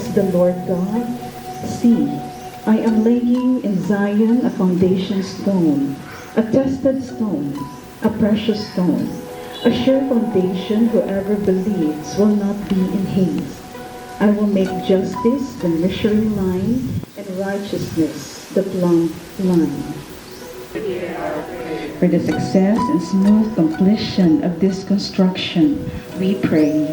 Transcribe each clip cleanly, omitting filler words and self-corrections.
says the Lord God, see, I am laying in Zion a foundation stone, a tested stone, a precious stone, a sure foundation whoever believes will not be in haste. I will make justice the measuring line and righteousness the plumb line. For the success and smooth completion of this construction, we pray.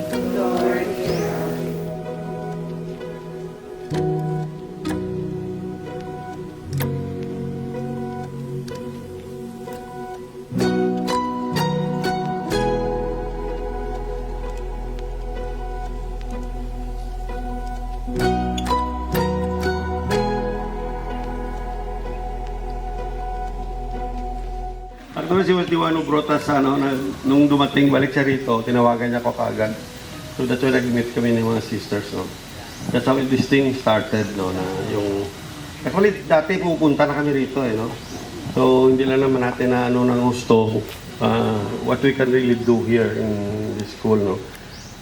Actually, si was the one who brought us, nung dumating balik siya rito, tinawagan niya ako kaagad. So that's why nag-meet kami ng mga sisters, no. That's how this thing started, no, na yung... Actually, dati pupunta na kami rito, no. So, hindi lang naman natin na ng gusto, what we can really do here in this school, no.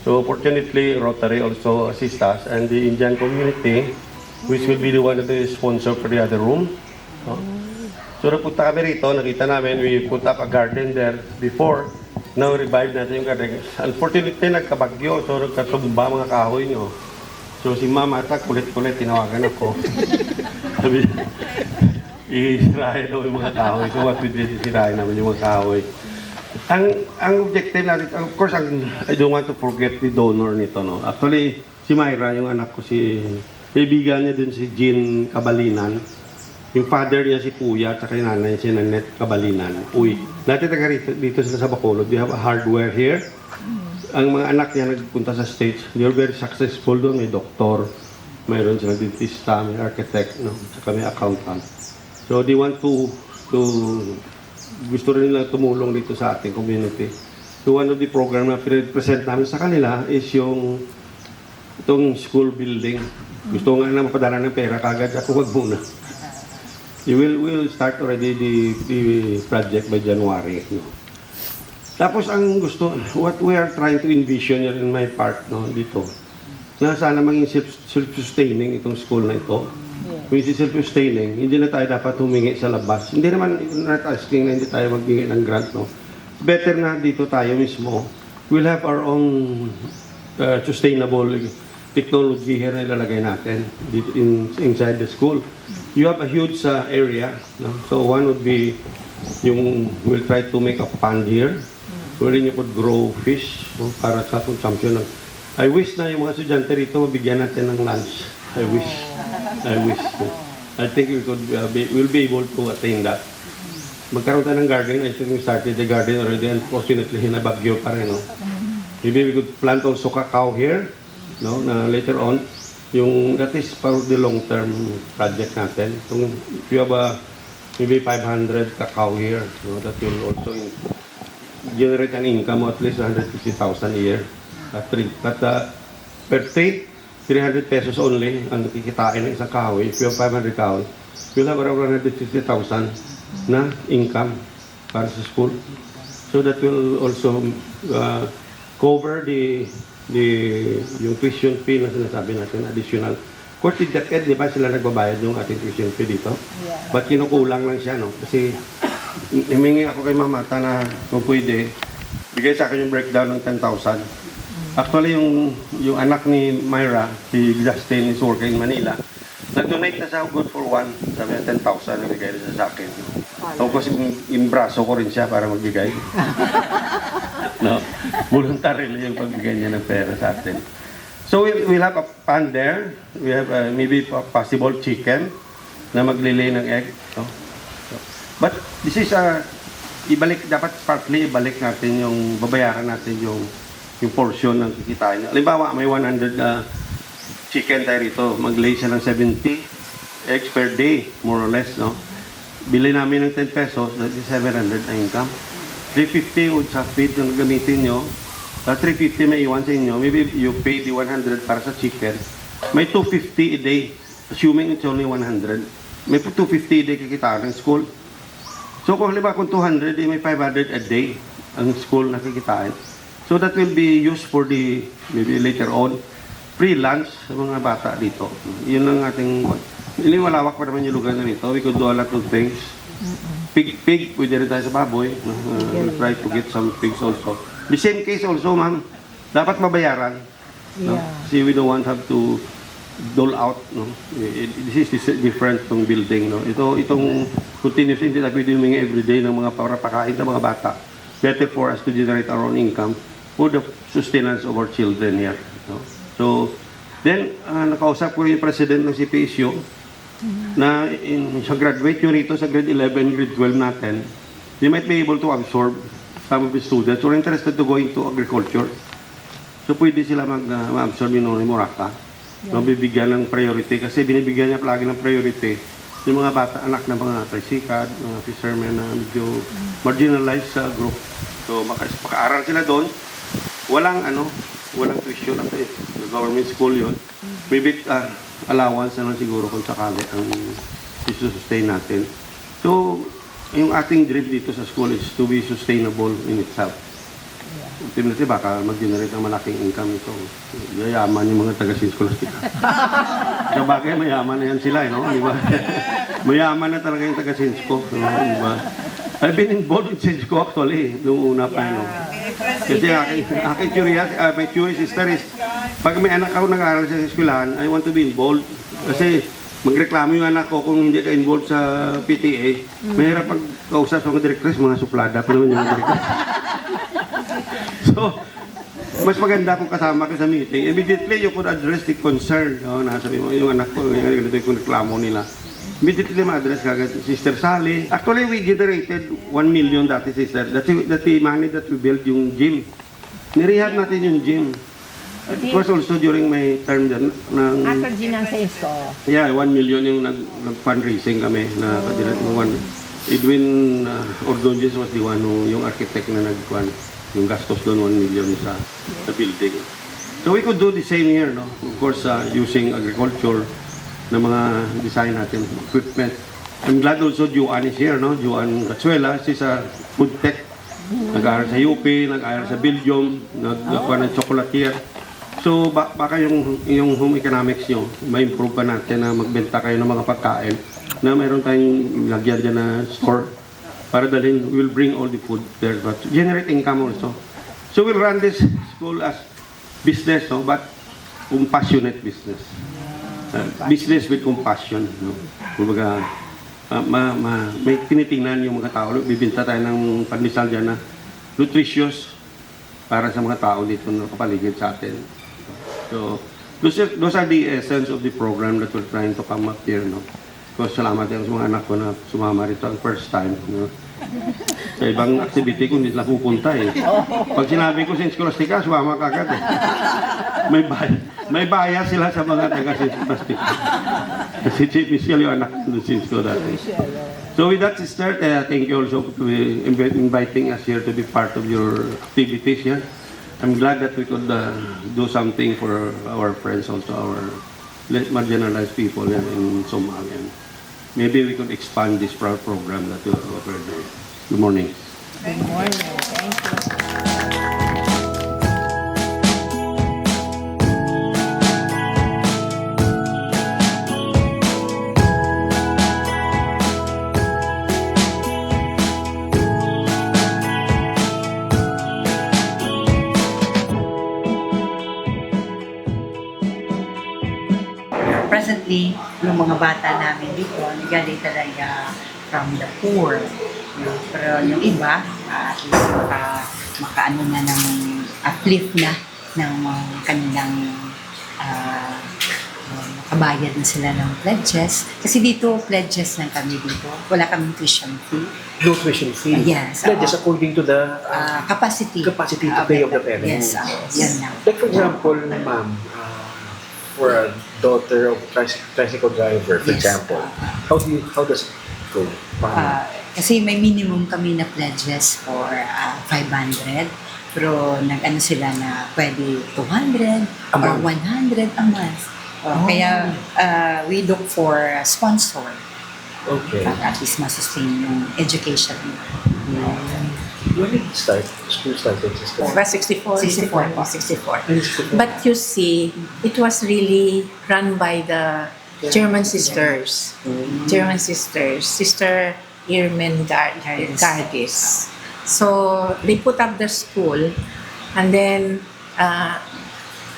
So, fortunately, Rotary also assist us, and the Indian community, which will be the one that is sponsor for the other room, no. So napunta kami rito, nakita namin, we put up a garden there before. Now revive natin yung garden. Unfortunately, nagkabagyo, so nagkatumba mga kahoy nyo. So si Mama, kulit-kulit, tinawagan ako. Sabi, isirahin daw yung mga kahoy. So what we did, isirahin namin yung mga kahoy. Ang objective natin, of course, I don't want to forget the donor nito, no. Actually, si Myra, yung anak ko, kaibigan niya dun si Jean Cabalinan. Yung father niya si Puya at yung nanay si Nanette Cabalinan. Uy, dati taga dito sila sa Bacolod. We have a hardware here. Ang mga anak niya nagpunta sa States. They are very successful doon. May doktor, mayroon sila dentista, may architect, no? Saka may accountant. So they want to gusto rin nila tumulong dito sa ating community. So one of the program na present namin sa kanila is yung itong school building. Gusto nga na mapadala ng pera kagad. Ako wag muna. We'll start already the project by January. No? Tapos ang gusto, what we are trying to envision here in my part, no, dito, na sana maging self-sustaining itong school na ito. When it's self-sustaining, hindi na tayo dapat humingi sa labas. Hindi naman not asking na hindi tayo maghingi ng grant. No? Better na dito tayo mismo. We'll have our own sustainable technology here na ilalagay natin dito inside the school. You have a huge area, no? So one would be we'll try to make a pond here wherein you could grow fish, no? Para sa consumption. I wish na yung mga estudyante rito mabigyan natin ng lunch. I wish. No? I think we'll be able to attain that. Magkaroon tayo ng garden. I think we started the garden already. Unfortunately, hinabagyo pa rin. No? Maybe we could plant also cacao here. No, na later on, that is part of the long-term project natin. If you have maybe 500 cacao here, no, that will also generate an income of at least 150,000 a year. But per tree, 300 pesos only ang nakikitain ng isang kahoy. If you have 500 kahoy, you'll have around 150,000 na income para sa school. So that will also cover yung tuition fee na sinasabi natin, additional. Of course, in DepEd, di ba sila nagbabayad yung ating tuition fee dito? Yeah. But kinukulang lang siya, no? Kasi himingi ako kay Mamata na kung pwede, bigay sa akin yung breakdown ng 10,000. Actually, yung anak ni Myra, si Justin, is working in Manila. Nag-donate na siya good for one. Sabi niya, 10,000 na bigay na sa akin. Tapos yung braso ko rin siya para magbigay. No, voluntarily yung pagbigay niya ng pera sa atin. So we'll have a pan there. We have maybe possible chicken na maglilay ng egg. No? But this is dapat partly ibalik natin yung babayaran natin yung portion ng kikitain. Halimbawa, may 100 chicken tayo rito. Maglay siya ng 70 eggs per day, more or less, no? Bili namin ng 10 pesos, that is 700 na income. 350 would sa feed na gamitin nyo. 350 may iwan sa inyo. Maybe you pay the 100 para sa chicken. May 250 a day. Assuming it's only 100. May 250 a day kikitaan ng school. So kung halimbawa kung 200, may 500 a day ang school na kikitain. So that will be used for maybe later on, free lunch sa mga bata dito. Yun ang ating, hindi malawak pa naman yung lugar na rito. We could do a lot of things. Pig, pwede rin tayo sa baboy. Try to get some pigs also. The same case also, ma'am, dapat mabayaran. No? See, we don't want have to dole out. No? This is different from building. No? Itong continuous hindi na pwede humingi everyday ng mga para pakain ng mga bata. Better for us to generate our own income for the sustenance of our children here. No? So, then, nakausap ko yung president ng CPSU na sa graduate nyo rito sa grade 11, grade 12 natin, they might be able to absorb some of the students who are interested to go into agriculture. So, pwede sila ma-absorb yung Muraka. No, bibigyan ng priority kasi binibigyan niya palagi ng priority yung mga bata, anak ng mga tricycad, mga fishermen na medyo marginalized sa group. So, makaaral sila doon. Walang tuition lang eh. Government school yun. Maybe allowance na lang siguro kung sakali ang i-sustain natin. So, yung ating dream dito sa school is to be sustainable in itself. Ultimately, baka mag-generate ng malaking income ito. Yayaman yung mga taga-Sinscolastica. Sa bagay, mayaman na yan sila, no? Di ba? Mayaman na talaga yung taga-Sinsco. Di ba? I've been involved in Sinsco actually, noong una pa, no? Kasi aking curious, my curious sister is, pag may anak ako nag-aaral sa eskwelahan, I want to be involved. Kasi magreklamo yung anak ko kung hindi ka involved sa PTA, mahirap pag kausap sa mga directors, mga suplada pa naman yung mga directors. So, mas maganda kung kasama ka sa meeting. Immediately, you could address the concern. No? Nasabi mo, yung anak ko, ganito yung reklamo nila. Immediately, ma-address ka agad, Sister Sally. Actually, we generated 1 million dati, sister. That's the money that we built yung gym. Nirehab natin yung gym. It was also during my term dyan. After gym ng Cisco. Yeah, 1 million yung nag-fundraising kami. Edwin Ordonez was the one who, yung architect na nag-fund. Yung gastos doon, 1 million sa building. So we could do the same here, no? Of course, using agriculture na mga design natin, equipment. I'm glad also Juan is here, no? Juan Gatsuela, she's a food tech. Nag-aaral sa UP, nag-aaral sa Belgium, nag-aaral ng chocolatier. So baka yung home economics nyo, ma-improve pa natin na magbenta kayo ng mga pagkain na mayroon tayong lagyan dyan na store para dalhin, we'll bring all the food there, but generate income also. So we'll run this school as business, no? But compassionate business. Business with compassion. No? Kumbaga, may tinitingnan yung mga tao. Bibinta tayo ng pandesal dyan na nutritious para sa mga tao dito na kapaligid sa atin. So, those are the essence of the program that we're trying to come up here, no? Salamat yan sa mga anak ko na sumama rito ang first time. No? Sa ibang activity ko, hindi sila pupunta eh. Pag sinabi ko Sinscolastica, sumama ka agad eh. May bias sila sa mga taga-Sinscolastica. Kasi Chief Michelle yung anak ng Sinsco dati. So with that, sister, thank you also for inviting us here to be part of your activities here. I'm glad that we could do something for our friends also, our marginalized people here in Somalia. Maybe we could expand this program that we're doing. Good morning. Good morning. Thank you. Presently, yung mga bata namin dito, galing talaga from the poor. Pero yung iba, at least makaano na ng uplift na ng kanilang makabayad na sila ng pledges. Kasi dito, pledges lang kami dito. Wala kaming tuition fee. No tuition fee. Yes. Just according to the capacity to pay of the parents. Yes, yan lang. Like for example, ma'am, for a daughter of tricycle driver, for Yes. example, how does it go? Kasi may minimum kami na pledges for 500. Pero nag-ano sila na pwede 200 A or month? 100 a month. Kaya we look for a sponsor. Okay. Para at least masustain yung education. When did it start? School started, sister? Diba, 64? 64 po, 64. But you see, it was really run by the German sisters. German sisters. Sister Gardis. So, they put up the school and then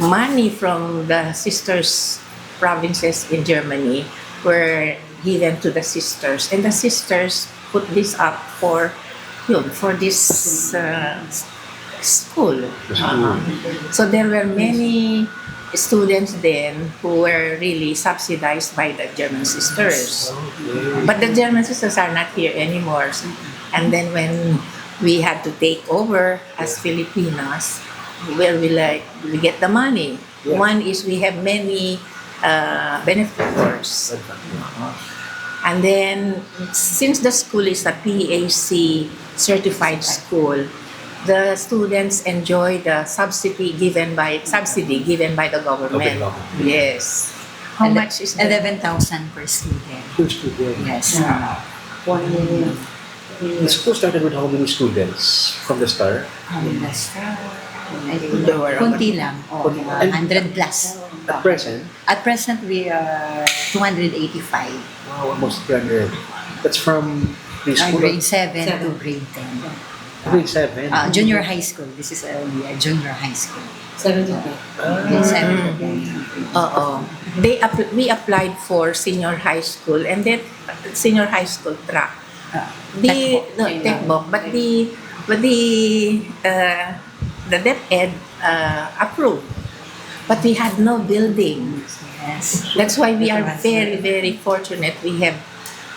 money from the sisters' provinces in Germany were given to the sisters. And the sisters put this up for this school. So there were many students then who were really subsidized by the German sisters. But the German sisters are not here anymore. And then when we had to take over as Filipinos, where we get the money. Yeah. One is we have many benefactors. And then, since the school is a PAC certified school, the students enjoy the subsidy given by the government. Yes. How much is that? 11,000 per student. Per student. Yes. The school started with how many students from the start? Kunti lang. Mga 100 plus. At present, At present, we are 285. wow, almost 300. That's from preschool? Grade 7 to grade 10. Grade 7? Junior high school. This is a junior high school. 7 to 10. Grade 7 to 10. Oo. We applied for senior high school and then senior high school track. Techbook, but the DepEd approved. But we had no building. Yes. That's why we are very, very fortunate. We have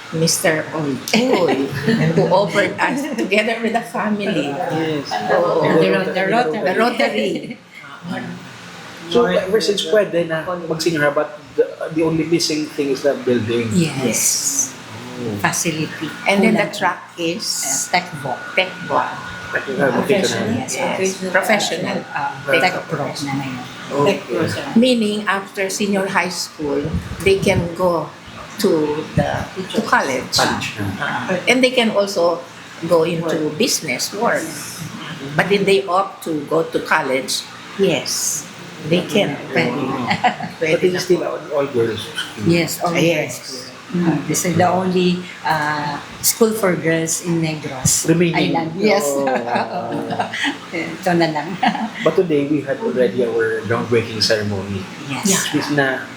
Mr. Oy, who offered us together with the family. Yes. Oo. The Rotary. The Rotary. So ever since pwede na mag-senior, but the only missing thing is the building. Yes. Facility. And then the track is Techbook. Techbook. Professional. Yes. Yes. Professional. Tech Pro na ngayon. Okay. Meaning after senior high school, they can go to college. College na. And they can also go into business work. But if they opt to go to college, yes, they can. But it is still all girls school. Yes, all Yes. girls. This is the only school for girls in Negros Remaining. Island. Yes. Oh. Ito na lang. But today we had already our groundbreaking ceremony. Yes. Which is na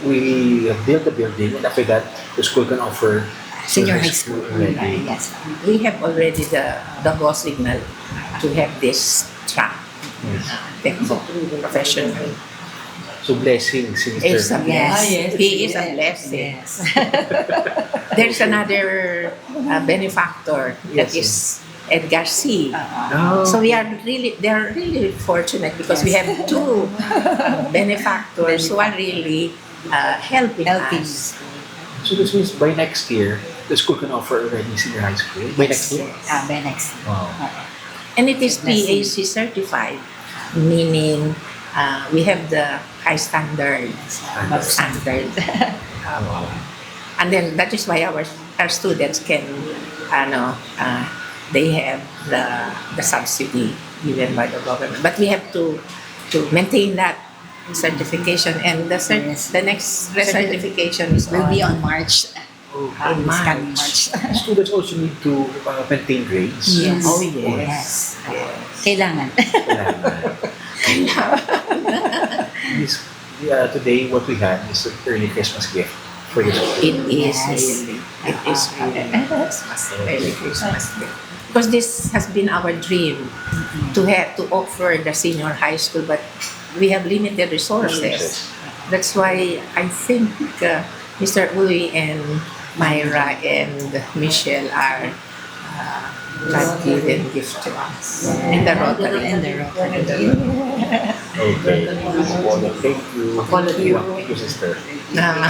we built the building and after that the school can offer Senior high school. already. Yes. We have already the go signal to have this track. Techbook professional. So blessings, Sister. It's a Yes. blessing. He is a blessing. Yes. There's another benefactor that Yes, is Edgar C. Oh. So they are really fortunate because we have two benefactors who are really helping us. So this means by next year, the school can offer already senior high school. By next year? By next year. Wow. And it is PAC certified, meaning we have the high standard. And then that is why our students can, they have the subsidy given by the government. But we have to maintain that certification, and Yes. the next certification is Will be on March. in This coming March. March. Students also need to maintain grades. Yes. Oh yes. Kailangan. This, today, what we had is an early Christmas gift for the school. It is Yes. really. It is really Christmas. Early Christmas. Because this has been our dream to offer the senior high school, but we have limited resources. That's why I think Mr. Uy and Myra and Michelle are God-given gift to us. And the Rotary. And the Rotary. Okay. Thank you. Thank you. Thank you, sister. Na-